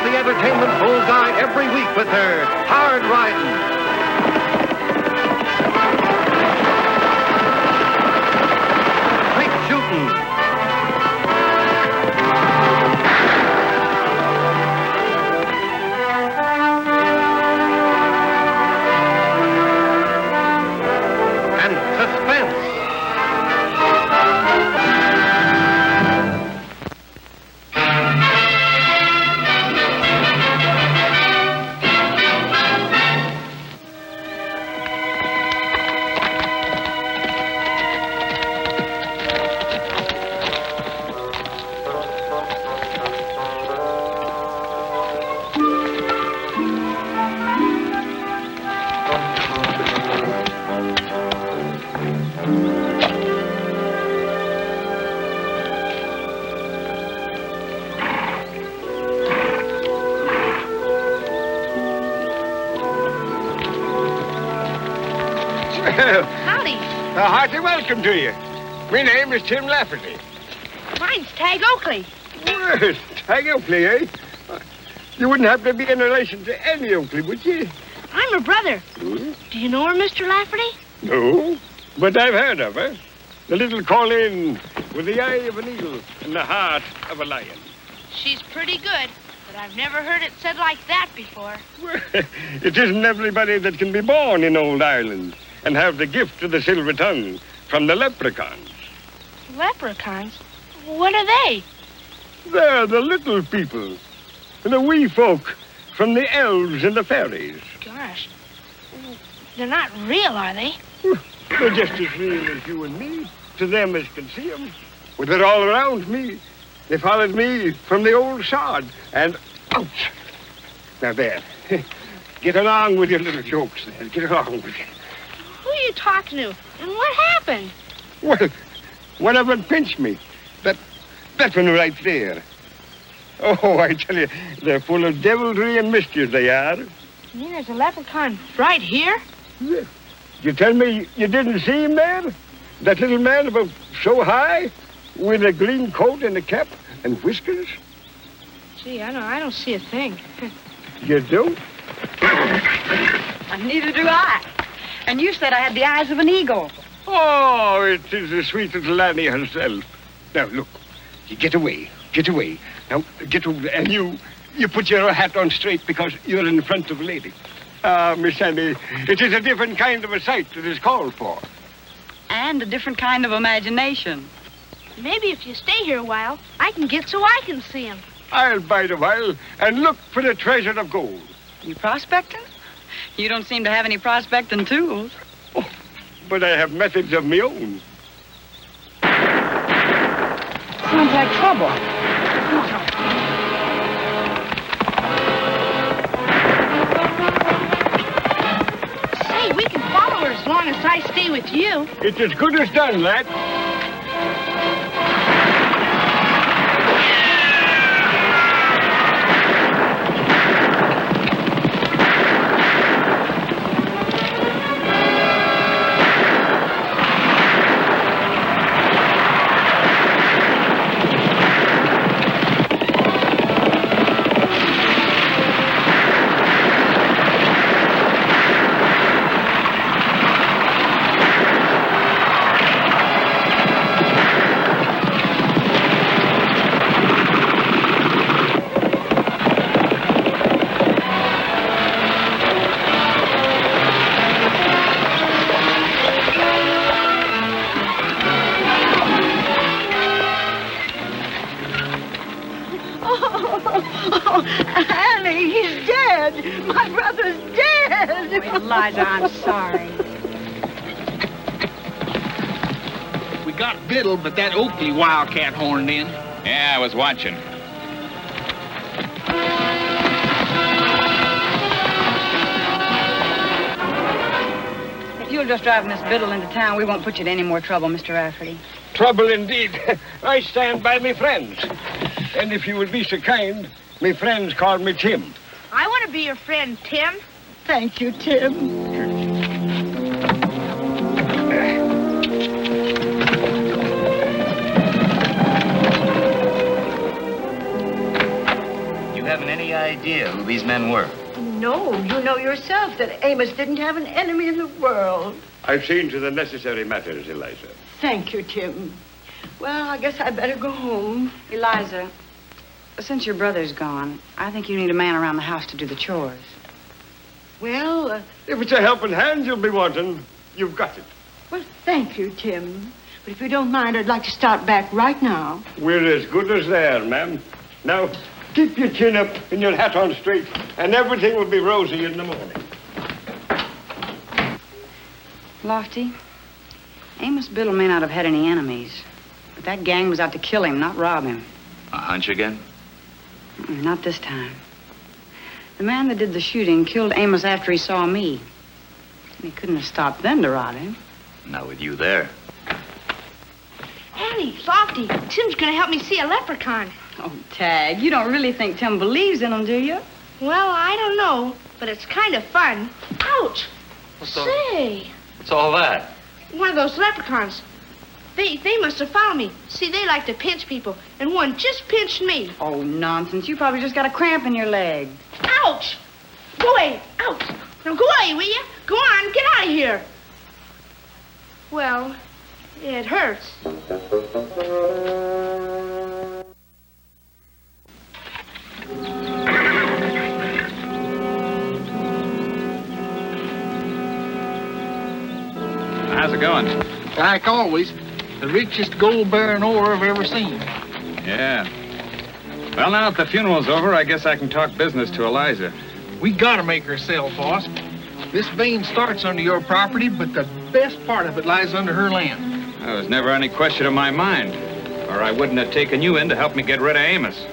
the entertainment bull guide every week with their hard riding, straight shooting, and suspense. Howdy. A hearty welcome to you. My name is Tim Lafferty. Mine's Tag Oakley. Well, Tag Oakley, eh? You wouldn't happen to be in relation to any Oakley, would you? I'm her brother. Hmm? Do you know her, Mr. Lafferty? No, but I've heard of her. The little Colleen with the eye of an eagle and the heart of a lion. She's pretty good, but I've never heard it said like that before. Well, it isn't everybody that can be born in old Ireland and have the gift of the silver tongue from the leprechauns. Leprechauns? What are they? They're the little people, the wee folk from the elves and the fairies. Gosh. They're not real, are they? They're just as real as you and me, to them as can see them. Well, they're all around me. They followed me from the old sod, and ouch! Now there, get along with your little jokes there, get along with it. Who are you talking to? And what happened? Well, one of them pinched me. That one right there. Oh, I tell you, they're full of devilry and mischief, they are. You mean there's a leprechaun right here? Yeah. You tell me you didn't see him there? That little man about so high, with a green coat and a cap and whiskers? Gee, I don't see a thing. You don't? Neither do I. And you said I had the eyes of an eagle. Oh, it is the sweet little Annie herself. Now, look, you get away. Now, get over there. And you put your hat on straight because you're in front of a lady. Miss Annie, it is a different kind of a sight that is called for. And a different kind of imagination. Maybe if you stay here a while, I can get so I can see him. I'll bide a while and look for the treasure of gold. You prospecting? You don't seem to have any prospecting tools. Oh, but I have methods of my own. Sounds like trouble. Say, we can follow her as long as I stay with you. It's as good as done, lad. Annie, he's dead. My brother's dead. Eliza, I'm sorry. We got Biddle, but that Oakley wildcat horned in. Yeah, I was watching. If you'll just drive Miss Biddle into town, we won't put you to any more trouble, Mr. Rafferty. Trouble indeed. I stand by me friends. And if you would be so kind, me friends call me Tim. I want to be your friend, Tim. Thank you, Tim. You having any idea who these men were? No, you know yourself that Amos didn't have an enemy in the world. I've seen to the necessary matters, Eliza. Thank you, Tim. Well, I guess I better go home. Eliza, since your brother's gone, I think you need a man around the house to do the chores. Well, If it's a helping hand you'll be wanting, you've got it. well, thank you, Tim. But if you don't mind, I'd like to start back right now. We're as good as there, ma'am. Now, keep your chin up and your hat on straight, and everything will be rosy in the morning. Lofty, Amos Biddle may not have had any enemies, but that gang was out to kill him, not rob him. A hunch again? Not this time. The man that did the shooting killed Amos after he saw me. He couldn't have stopped then to rob him. Not with you there. Annie, Lofty, Tim's gonna help me see a leprechaun. Oh, Tag, you don't really think Tim believes in him, do you? Well, I don't know, but it's kind of fun. Ouch! Say, What's all that? one of those leprechauns. They must have found me. See, they like to pinch people, and one just pinched me. Oh, nonsense. You probably just got a cramp in your leg. Ouch! Go away! Ouch! Now go away, will you? Go on, get out of here. Well, it hurts. How's it going? Like always, the richest gold-bearing ore I've ever seen. Yeah. Well, now that the funeral's over, I guess I can talk business to Eliza. We gotta make her sell, boss. This vein starts under your property, but the best part of it lies under her land. There was never any question in my mind, or I wouldn't have taken you in to help me get rid of Amos.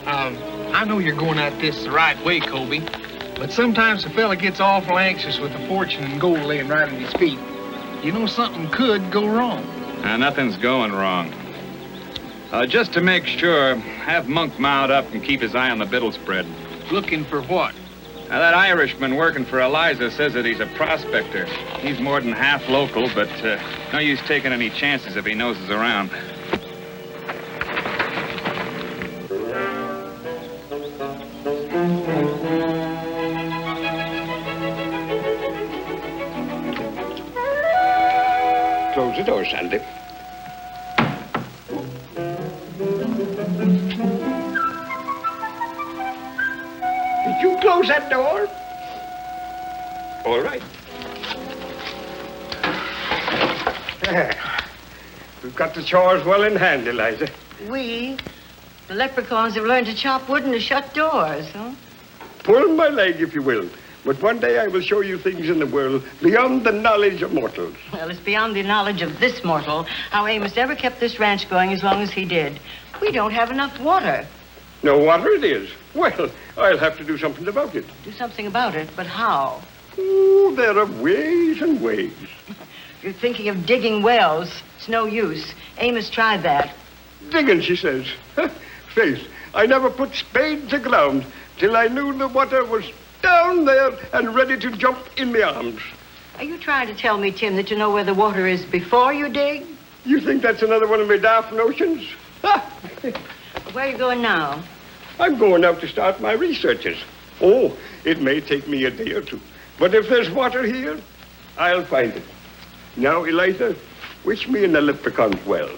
I know you're going at this the right way, Colby, but sometimes a fella gets awful anxious with a fortune and gold laying right at his feet. You know something could go wrong. Nothing's going wrong. Just to make sure, have Monk mount up and keep his eye on the Biddle spread. Looking for what? Now, that Irishman working for Eliza says that he's a prospector. He's more than half local, but no use taking any chances if he noses around. Close the door, Sandy. Did you close that door? All right. We've got the chores well in hand, Eliza. The leprechauns have learned to chop wood and to shut doors, huh? Pull my leg, if you will. But one day I will show you things in the world beyond the knowledge of mortals. Well, it's beyond the knowledge of this mortal how Amos ever kept this ranch going as long as he did. We don't have enough water. No water it is. Well, I'll have to do something about it. Do something about it, but how? Oh, there are ways and ways. You're thinking of digging wells. It's no use. Amos tried that. Digging, she says. Faith, I never put spade to ground till I knew the water was down there and ready to jump in my arms. Are you trying to tell me, Tim, that you know where the water is before you dig? You think that's another one of my daft notions? Where are you going now? I'm going out to start my researches. Oh, it may take me a day or two. But if there's water here, I'll find it. Now, Eliza, wish me in the leprechaun's well.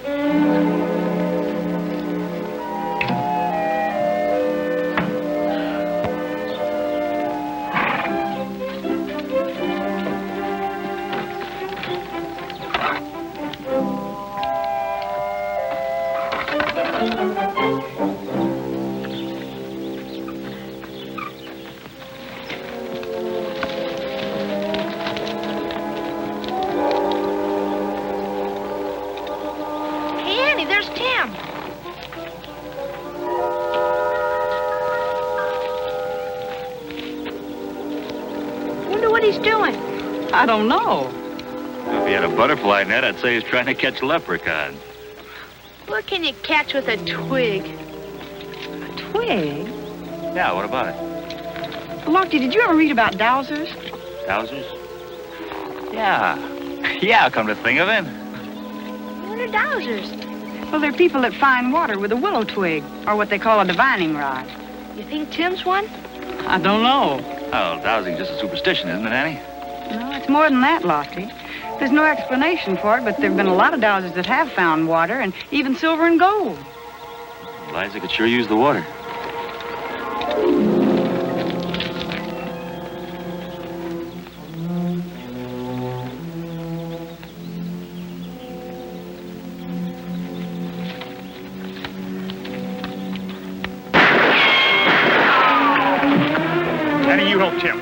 I don't know. If he had a butterfly net, I'd say he's trying to catch leprechauns. What can you catch with a twig? A twig? Yeah, what about it? Lofty, did you ever read about dowsers? Dowsers? Yeah. Yeah, come to think of it. What are dowsers? Well, they're people that find water with a willow twig, or what they call a divining rod. You think Tim's one? I don't know. Oh, dowsing's just a superstition, isn't it, Annie? No, it's more than that, Lofty. There's no explanation for it, but there have been a lot of dowsers that have found water, and even silver and gold. Eliza could sure use the water. Annie, you help Tim.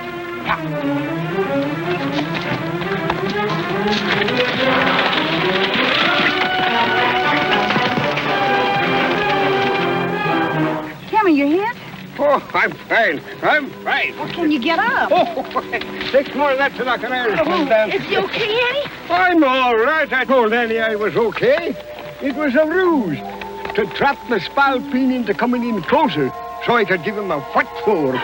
Tim, are you hit? Oh, I'm fine. I'm fine. Well, can you get up? Oh, takes more than that to knock an Irishman down. Is he okay, Annie? I'm all right. I told Annie I was okay. It was a ruse to trap the spalpeen into coming in closer so I could give him a what for.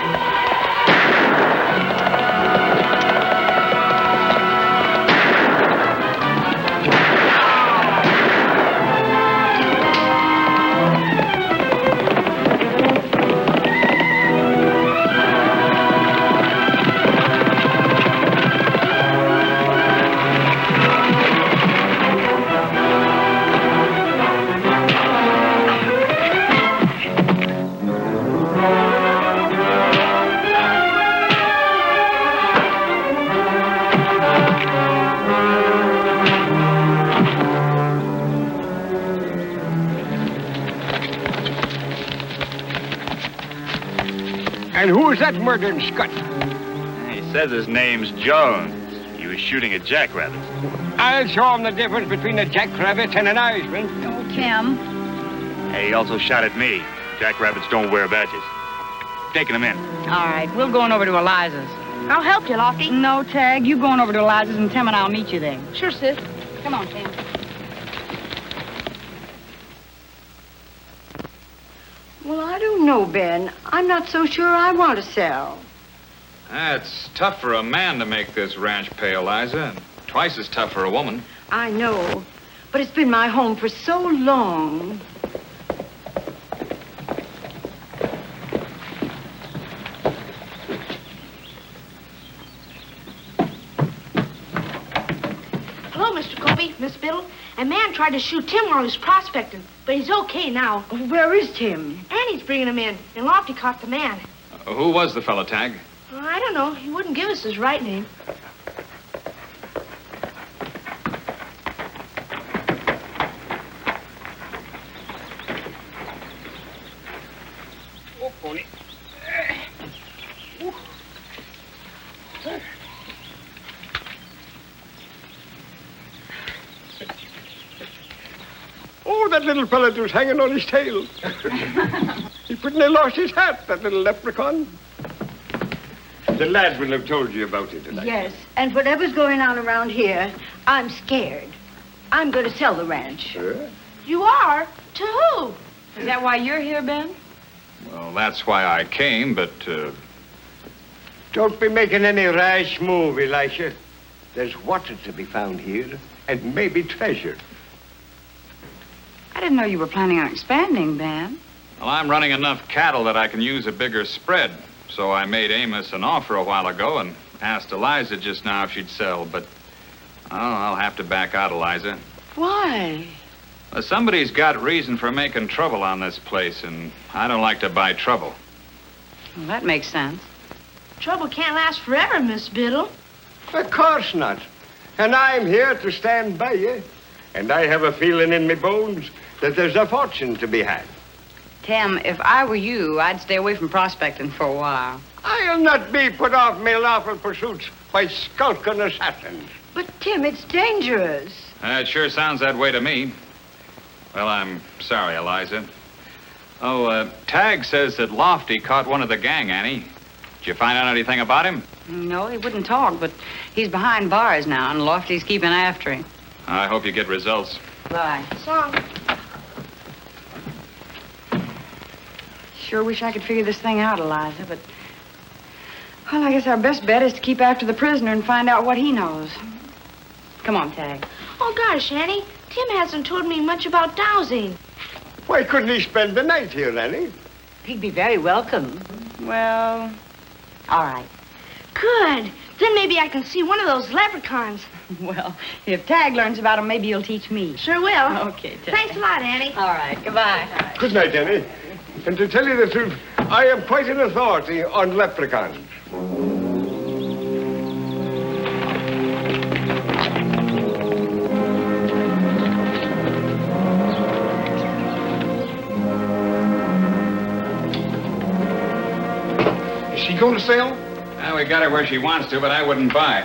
And who is that murdering scut? He says his name's Jones. He was shooting at jackrabbits. I'll show him the difference between a jackrabbit and an Irishman. Oh, Tim. Hey, he also shot at me. Jackrabbits don't wear badges. Taking him in. All right, we're going over to Eliza's. I'll help you, Lofty. No, Tag, you going over to Eliza's, and Tim and I'll meet you there. Sure, sis. Come on, Tim. Well, I don't know, Ben. I'm not so sure I want to sell. It's tough for a man to make this ranch pay, Eliza, and twice as tough for a woman. I know, but it's been my home for so long. Hello, Mr. Colby, Miss Biddle. A man tried to shoot Tim while he was prospecting, but he's okay now. Where is Tim? Annie's bringing him in, and Lofty caught the man. Who was the fella, Tag? I don't know. He wouldn't give us his right name. Oh, pony. Oh, that little fella was hanging on his tail. He pretty near lost his hat, that little leprechaun. The lad will have told you about it tonight. Yes, and whatever's going on around here, I'm scared. I'm going to sell the ranch. You are? To who? Is that why you're here, Ben? Well, that's why I came, but, Don't be making any rash move, Elisha. There's water to be found here, and maybe treasure. I didn't know you were planning on expanding, Ben. well, I'm running enough cattle that I can use a bigger spread. So I made Amos an offer a while ago and asked Eliza just now if she'd sell, but, oh, I'll have to back out, Eliza. Why? Well, somebody's got reason for making trouble on this place, and I don't like to buy trouble. Well, that makes sense. Trouble can't last forever, Miss Biddle. Of course not. And I'm here to stand by you. And I have a feeling in my bones that there's a fortune to be had. Tim, if I were you, I'd stay away from prospecting for a while. I'll not be put off my lawful pursuits by skulking assassins. But, Tim, it's dangerous. It sure sounds that way to me. Well, I'm sorry, Eliza. Oh, Tag says that Lofty caught one of the gang, Annie. Did you find out anything about him? No, he wouldn't talk, but he's behind bars now, and Lofty's keeping after him. I hope you get results. Bye. Song. Sure wish I could figure this thing out, Eliza, but... Well, I guess our best bet is to keep after the prisoner and find out what he knows. Come on, Tag. Oh, gosh, Annie. Tim hasn't told me much about dowsing. Why couldn't he spend the night here, Annie? He'd be very welcome. Well, all right. Good. Then maybe I can see one of those leprechauns. Well, if Tag learns about him, maybe he'll teach me. Sure will. Okay, Tag. Thanks a lot, Annie. All right, goodbye. Good night, Annie. And to tell you the truth, I am quite an authority on leprechauns. Is she going to sell? Well, we got her where she wants to, but I wouldn't buy.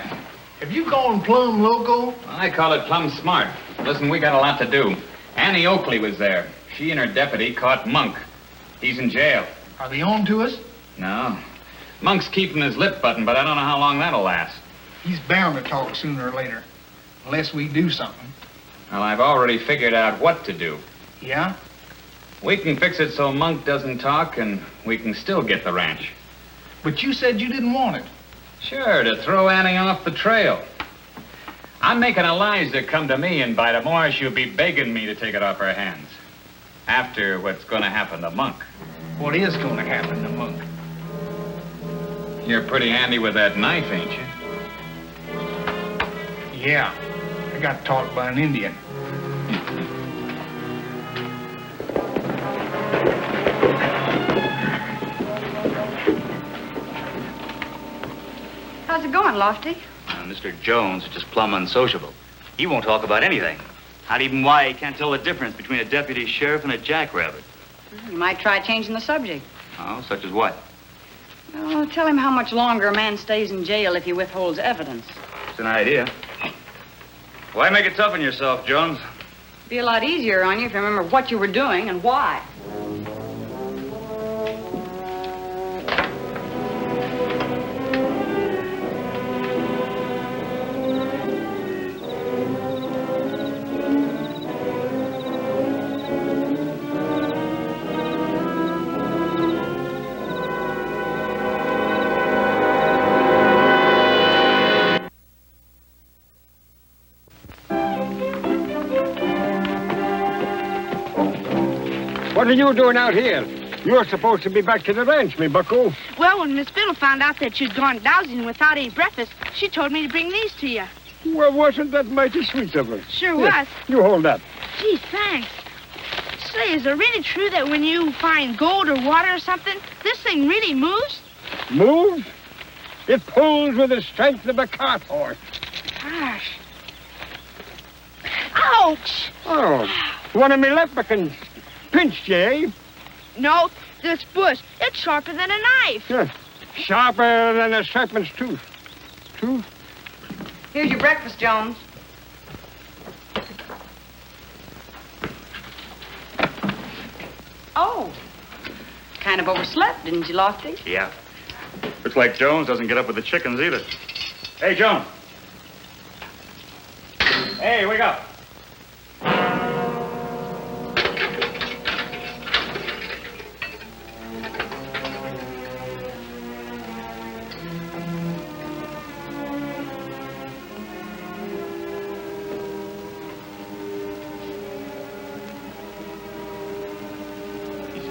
Have you gone plumb loco? I call it plumb smart. Listen, we got a lot to do. Annie Oakley was there. She and her deputy caught Monk. He's in jail. Are they on to us? No. Monk's keeping his lip buttoned, but I don't know how long that'll last. He's bound to talk sooner or later. Unless we do something. Well, I've already figured out what to do. Yeah? We can fix it so Monk doesn't talk, and we can still get the ranch. But you said you didn't want it. Sure, to throw Annie off the trail. I'm making Eliza come to me, and by tomorrow she'll be begging me to take it off her hands. After what's going to happen to Monk. What is going to happen to Monk? You're pretty handy with that knife, ain't you? Yeah. I got taught by an Indian. How's it going, Lofty? Mr. Jones is just plumb unsociable. He won't talk about anything. Not even why he can't tell the difference between a deputy sheriff and a jackrabbit. You might try changing the subject. Oh, such as what? Oh, tell him how much longer a man stays in jail if he withholds evidence. It's an idea. Why make it tough on yourself, Jones? Be a lot easier on you if you remember what you were doing and why. What are you doing out here? You're supposed to be back to the ranch, me bucko. Well, when Miss Biddle found out that you'd gone dowsing without any breakfast, she told me to bring these to you. Well, wasn't that mighty sweet of her? Sure Here, was. You hold that. Gee, thanks. Say, is it really true that when you find gold or water or something, this thing really moves? Move? It pulls with the strength of a cart horse. Gosh. Ouch! Oh, one of me leprechauns pinched you, eh? No, this bush, it's sharper than a knife. Yeah. Sharper than a serpent's tooth. Tooth? Here's your breakfast, Jones. Oh. Kind of overslept, didn't you, Lofty? Yeah. Looks like Jones doesn't get up with the chickens either. Hey, Jones. Hey, wake up.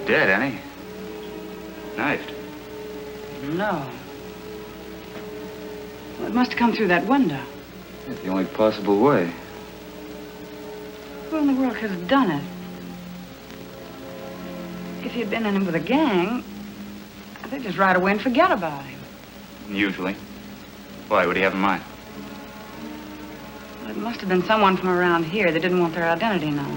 Dead, ain't he? Knifed. No. Well, it must have come through that window. That's the only possible way. Who in the world could have done it? If he'd been in with a gang, they'd just ride away and forget about him. Usually. Why, what do you have in mind? Well, it must have been someone from around here that didn't want their identity known.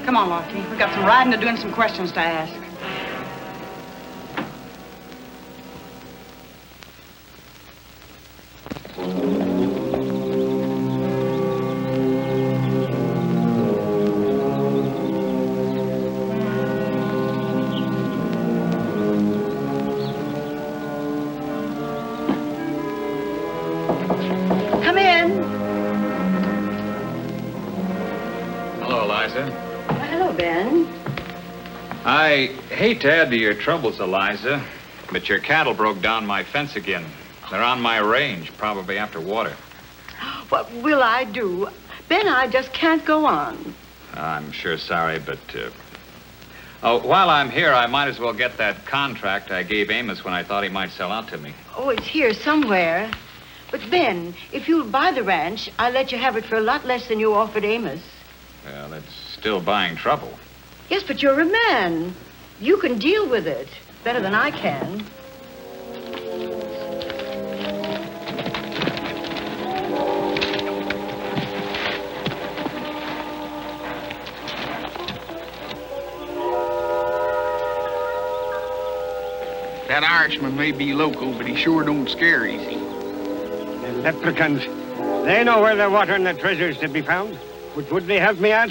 Come on, Lofty. We've got some riding to do and some questions to ask. Come in. Hello, Eliza. Hello, Ben. I hate to add to your troubles, Eliza, but your cattle broke down my fence again. They're on my range, probably after water. What will I do? Ben, I just can't go on. I'm sure sorry, but Oh, while I'm here, I might as well get that contract I gave Amos when I thought he might sell out to me. Oh, it's here somewhere. But, Ben, if you'll buy the ranch, I'll let you have it for a lot less than you offered Amos. Well, it's still buying trouble. Yes, but you're a man. You can deal with it better than I can. That Irishman may be local, but he sure don't scare easy. The leprechauns, they know where the water and the treasure's to be found. But would they help me out?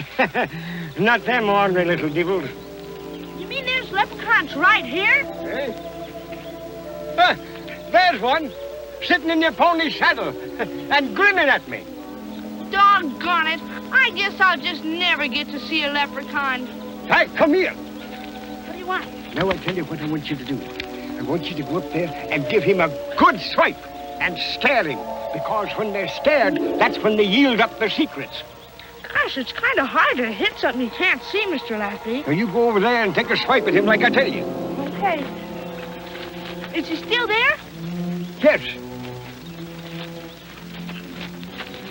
Not them ornery little devils. You mean there's leprechauns right here? Ah, there's one, sitting in your pony's saddle and grinning at me. Doggone it. I guess I'll just never get to see a leprechaun. Hey, come here. What do you want? Now I'll tell you what I want you to do. I want you to go up there and give him a good swipe and scare him. Because when they're scared, that's when they yield up their secrets. Gosh, it's kind of hard to hit something you can't see, Mr. Lafferty. Now you go over there and take a swipe at him like I tell you. Okay. Is he still there? Yes.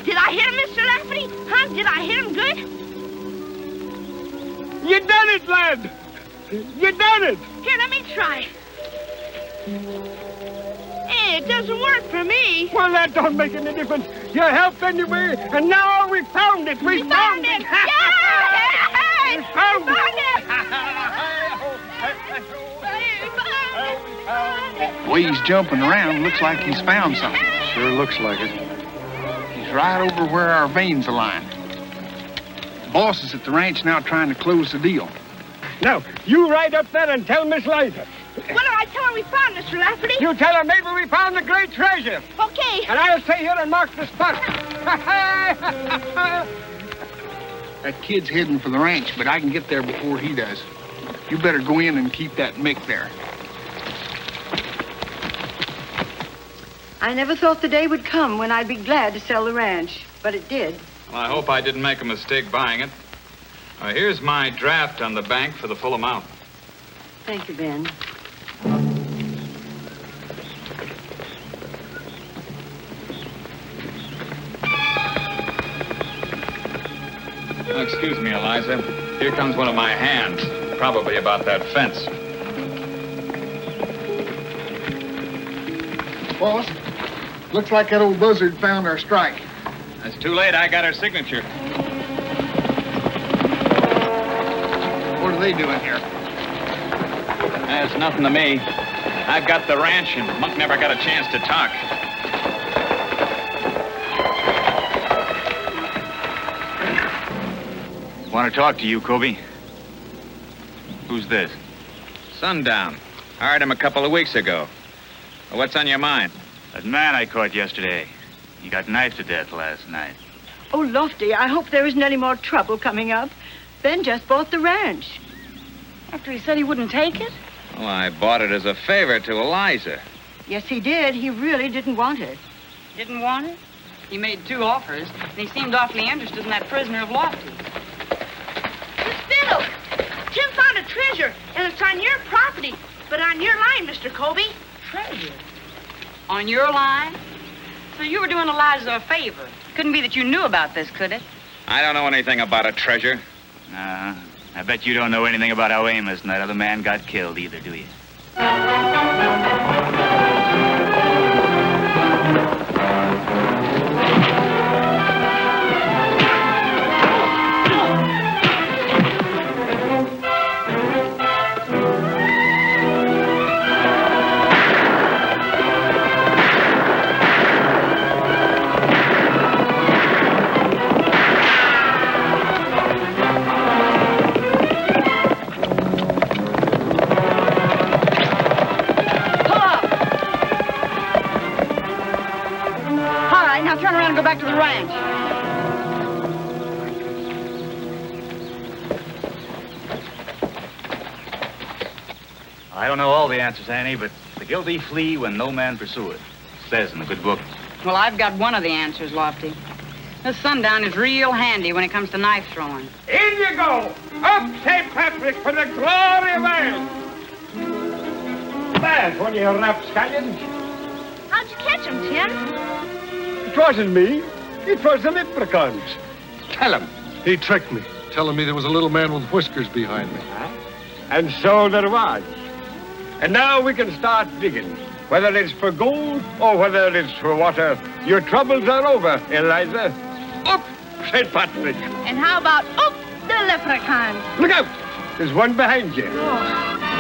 Did I hit him, Mr. Lafferty? Huh? Did I hit him good? You done it, lad. You done it. Here, let me try. Hey, it doesn't work for me. Well, that don't make any difference. You helped anyway, and now we found it. We found it. Yay! We found it. The way he's jumping around, looks like he's found something. Sure looks like it. He's right over where our veins align. The boss is at the ranch now trying to close the deal. Now, you ride up there and tell Miss Liza. What do I tell her we found, Mr. Lafferty? You tell her maybe we found the great treasure. Okay. And I'll stay here and mark the spot. That kid's heading for the ranch, but I can get there before he does. You better go in and keep that Mick there. I never thought the day would come when I'd be glad to sell the ranch, but it did. Well, I hope I didn't make a mistake buying it. Here's my draft on the bank for the full amount. Thank you, Ben. Oh, excuse me, Eliza. Here comes one of my hands. Probably about that fence. Boss, looks like that old buzzard found our strike. It's too late. I got her signature. What are they doing here? That's nothing to me. I've got the ranch, and Monk never got a chance to talk. Want to talk to you, Kobe? Who's this? Sundown. Hired him a couple of weeks ago. What's on your mind? That man I caught yesterday. He got knifed to death last night. Oh, Lofty, I hope there isn't any more trouble coming up. Ben just bought the ranch. After he said he wouldn't take it? Well, I bought it as a favor to Eliza. Yes, he did. He really didn't want it. Didn't want it? He made 2 offers, and he seemed awfully interested in that prisoner of Lofty. Miss Biddle, Tim found a treasure, and it's on your property, but on your line, Mr. Kobe. Treasure? On your line? So you were doing Eliza a favor. Couldn't be that you knew about this, could it? I don't know anything about a treasure. I bet you don't know anything about how Amos and that other man got killed either, do you? Turn around and go back to the ranch. I don't know all the answers, Annie, but the guilty flee when no man pursueth. It says in the good book. Well, I've got one of the answers, Lofty. This sundown is real handy when it comes to knife throwing. In you go! Up St. Patrick for the glory of Ireland! There's one of your rapscallions. How'd you catch him, Tim? It wasn't me. It was the leprechauns. Tell him. He tricked me, telling me there was a little man with whiskers behind me. And so there was. And now we can start digging. Whether it's for gold or whether it's for water, your troubles are over, Eliza. Up, St. Patrick. And how about, the leprechaun? Look out! There's one behind you. Oh.